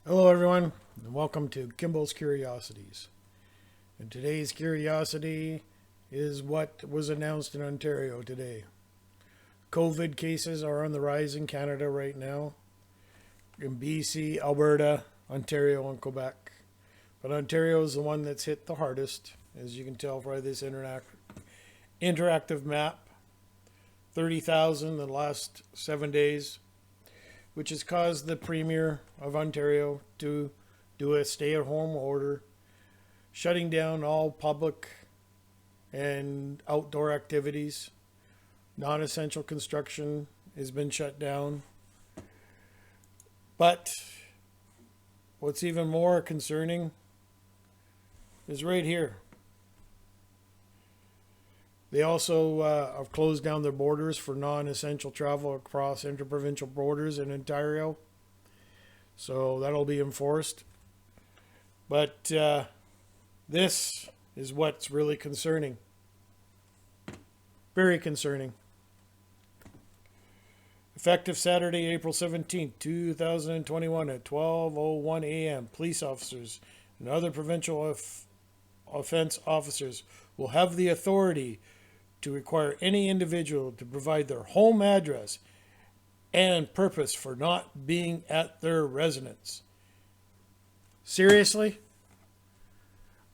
Hello, everyone, and welcome to Kimball's Curiosities. And today's curiosity is what was announced in Ontario today. COVID cases are on the rise in Canada right now, in BC, Alberta, Ontario, and Quebec. But Ontario is the one that's hit the hardest, as you can tell by this interactive map. 30,000 in the last 7 days, which has caused the Premier of Ontario to do a stay-at-home order, shutting down all public and outdoor activities. Non-essential construction has been shut down. But what's even more concerning is right here. They also have closed down their borders for non-essential travel across interprovincial borders in Ontario. So that'll be enforced. But this is what's really concerning. Very concerning. Effective Saturday, April 17th, 2021 at 12:01 a.m., police officers and other provincial offense officers will have the authority to require any individual to provide their home address and purpose for not being at their residence. Seriously?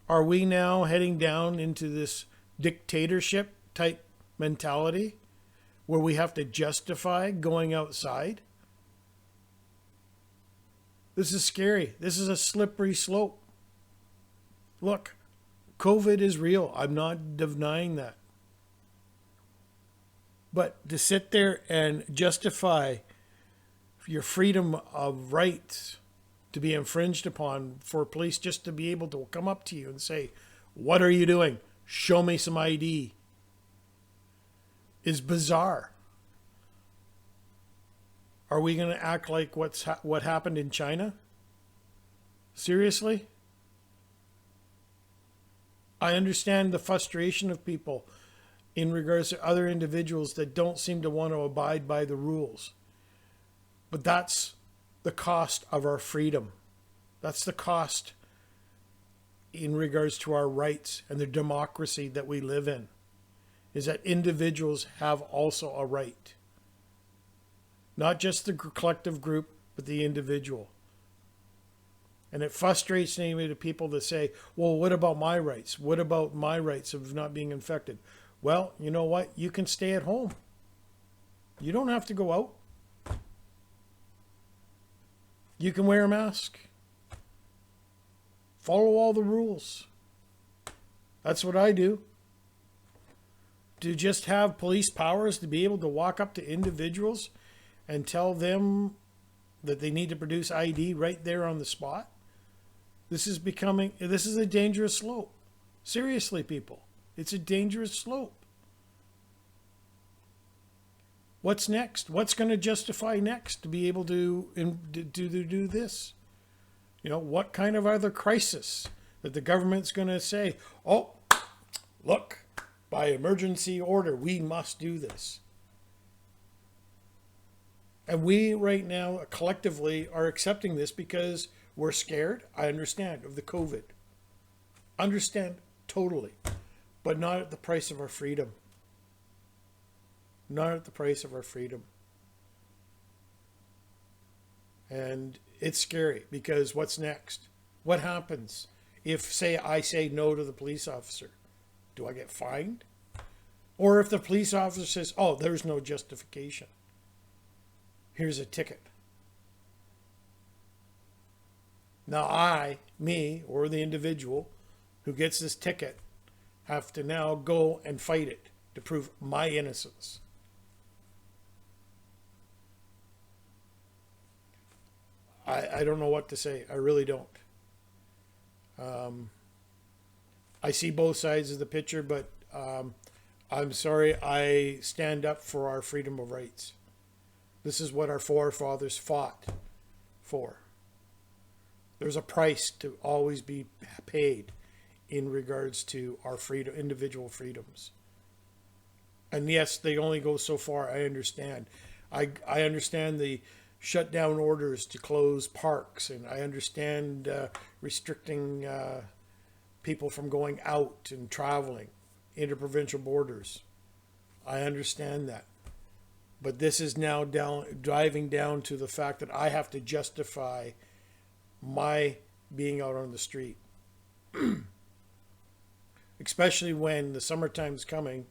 Are we now heading down into this dictatorship type mentality where we have to justify going outside? This is scary. This is a slippery slope. Look, COVID is real. I'm not denying that. But to sit there and justify your freedom of rights to be infringed upon for police just to be able to come up to you and say, "What are you doing? Show me some ID," is bizarre. Are we going to act like what happened in China? Seriously? I understand the frustration of people in regards to other individuals that don't seem to want to abide by the rules. But that's the cost of our freedom. That's the cost in regards to our rights and the democracy that we live in, is that individuals have also a right. Not just the collective group, but the individual. And it frustrates me to people that say, well, what about my rights? What about my rights of not being infected? Well, you know what? You can stay at home. You don't have to go out. You can wear a mask. Follow all the rules. That's what I do. To just have police powers to be able to walk up to individuals and tell them that they need to produce ID right there on the spot. This is a dangerous slope. Seriously, people. It's a dangerous slope. What's next? What's going to justify next to be able to do this? You know, what kind of other crisis that the government's going to say, oh, look, by emergency order, we must do this. And we right now collectively are accepting this because we're scared. I understand of the COVID. Understand totally. But not at the price of our freedom. Not at the price of our freedom. And it's scary because what's next? What happens if, say, I say no to the police officer? Do I get fined? Or if the police officer says, oh, there's no justification. Here's a ticket. Now me, or the individual who gets this ticket have to now go and fight it to prove my innocence. I don't know what to say. I really don't. I see both sides of the picture, but I'm sorry. I stand up for our freedom of rights. This is what our forefathers fought for. There's a price to always be paid in regards to our freedom, individual freedoms. And yes, they only go so far. I understand. I understand the shut down orders to close parks, and I understand restricting people from going out and traveling interprovincial borders. I understand that. But this is now driving down to the fact that I have to justify my being out on the street. Especially when the summertime is coming,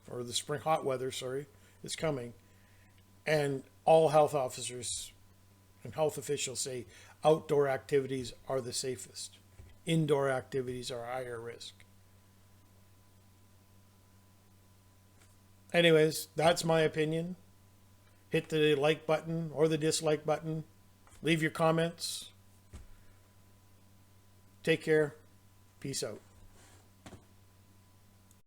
or the spring hot weather, is coming, and all health officers and health officials say outdoor activities are the safest. Indoor activities are higher risk. Anyways, that's my opinion. Hit the like button or the dislike button. Leave your comments. Take care. Peace out.